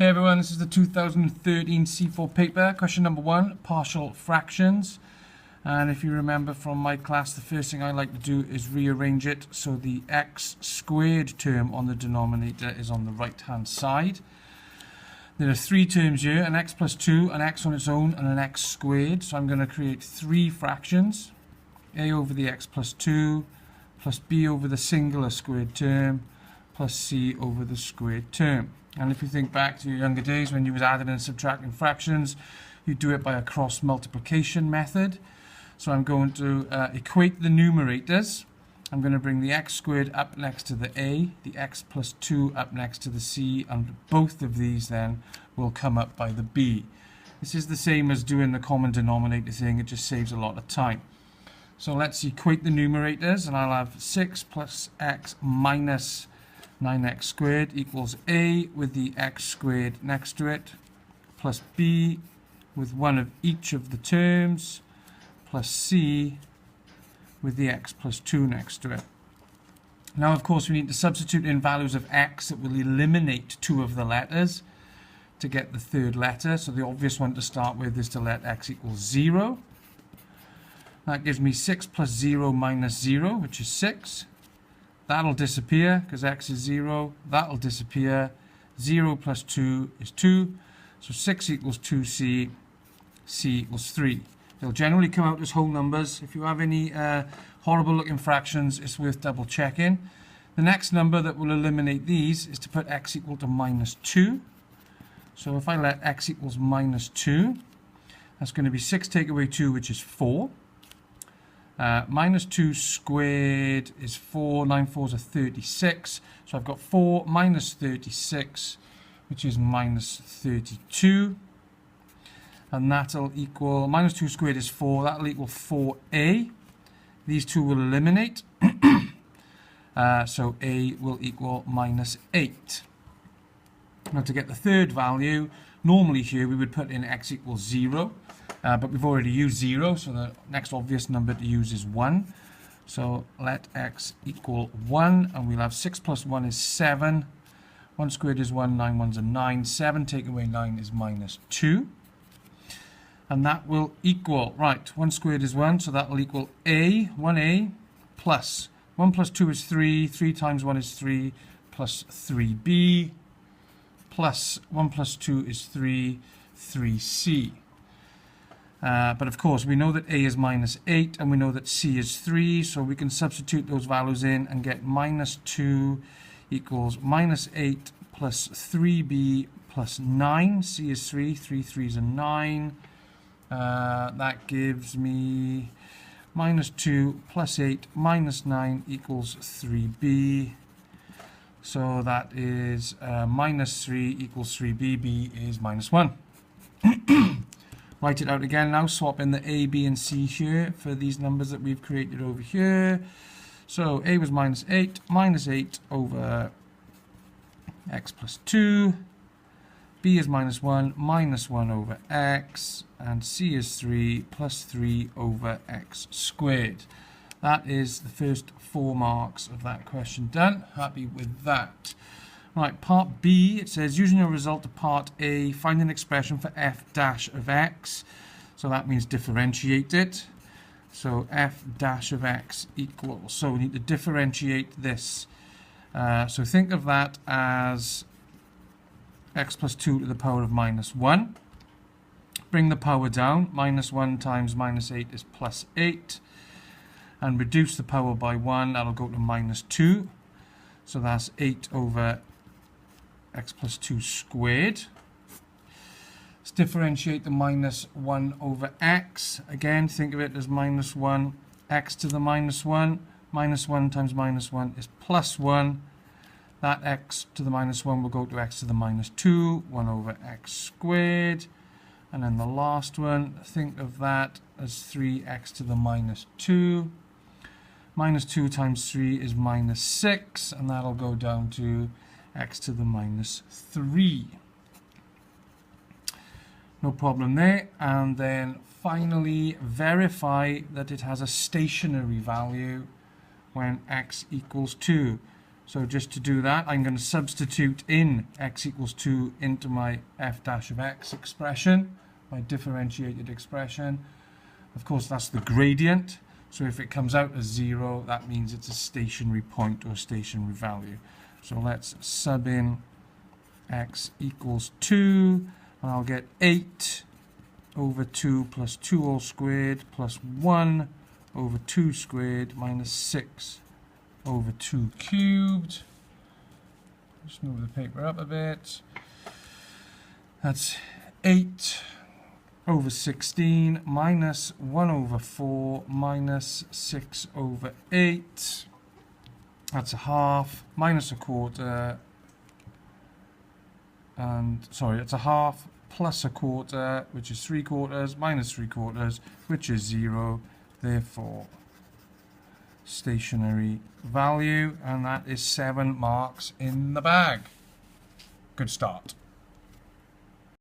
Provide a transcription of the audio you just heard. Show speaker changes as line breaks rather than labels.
Hey everyone, this is the 2013 C4 paper, question number 1, partial fractions. And if you remember from my class, the first thing I like to do is rearrange it so the x squared term on the denominator is on the right hand side. There are three terms here, an x plus 2, an x on its own, and an x squared. So I'm going to create three fractions, a over the x plus 2, plus b over the singular squared term, plus c over the squared term. And if you think back to your younger days when you was adding and subtracting fractions, you do it by a cross multiplication method. So I'm going to equate the numerators. I'm going to bring the x squared up next to the a, the x plus 2 up next to the c, and both of these then will come up by the b. This is the same as doing the common denominator thing, it just saves a lot of time. So let's equate the numerators, and I'll have 6 plus x minus 9x squared equals a with the x squared next to it, plus b with one of each of the terms, plus c with the x plus 2 next to it. Now, of course, we need to substitute in values of x that will eliminate two of the letters to get the third letter. So the obvious one to start with is to let x equal 0. That gives me 6 plus 0 minus 0, which is 6. That'll disappear because x is 0. That'll disappear. 0 plus 2 is 2. So 6 equals 2c. c equals 3. They'll generally come out as whole numbers. If you have any horrible looking fractions, it's worth double checking. The next number that will eliminate these is to put x equal to minus 2. So if I let x equals minus 2, that's going to be 6 take away 2, which is 4. Minus 2 squared is 4, 9 fours are 36, so I've got 4 minus 36, which is minus 32, and that'll equal, minus 2 squared is 4, that'll equal 4a. These two will eliminate, so a will equal minus 8. Now to get the third value, normally here we would put in x equals 0. But we've already used 0, so the next obvious number to use is 1. So let x equal 1, and we'll have 6 plus 1 is 7. 1 squared is 1, 9 ones are 9. 7 take away 9 is minus 2. And that will equal, right, 1 squared is 1, so that will equal a, 1a, plus 1 plus 2 is 3, 3 times 1 is 3, plus 3b, plus 1 plus 2 is 3, 3c. But of course, we know that a is minus 8 and we know that c is 3, so we can substitute those values in and get minus 2 equals minus 8 plus 3b plus 9. c is 3, 3 3s are 9. That gives me minus 2 plus 8 minus 9 equals 3b. So that is minus 3 equals 3b, b is minus 1. Write it out again now, swap in the a, b, and c here for these numbers that we've created over here. So a was minus 8 over x plus 2. b is minus 1 over x. And c is 3 plus 3 over x squared. That is the first 4 marks of that question done. Happy with that. Right, part B, it says, using your result of part A, find an expression for f dash of x. So that means differentiate it. So f dash of x equals, so we need to differentiate this. So think of that as x plus 2 to the power of minus 1. Bring the power down, minus 1 times minus 8 is plus 8. And reduce the power by 1, that'll go to minus 2. So that's 8 over x plus 2 squared. Let's differentiate the minus 1 over x. Again, think of it as minus 1, x to the minus 1. Minus 1 times minus 1 is plus 1. That x to the minus 1 will go to x to the minus 2, 1 over x squared. And then the last one, think of that as 3x to the minus 2. Minus 2 times 3 is minus 6, and that'll go down to x to the minus 3. No problem there. And then finally verify that it has a stationary value when x equals 2. So just to do that, I'm going to substitute in x equals 2 into my f dash of x expression, my differentiated expression. Of course, that's the gradient. So if it comes out as 0, that means it's a stationary point or a stationary value. So let's sub in x equals 2, and I'll get 8 over 2 plus 2 all squared plus 1 over 2 squared minus 6 over 2 cubed. Just move the paper up a bit. That's 8 over 16 minus 1 over 4 minus 6 over 8. That's a half minus a quarter. And sorry, it's a half plus a quarter, which is 3/4, minus 3/4, which is 0. Therefore, stationary value, and that is 7 marks in the bag. Good start.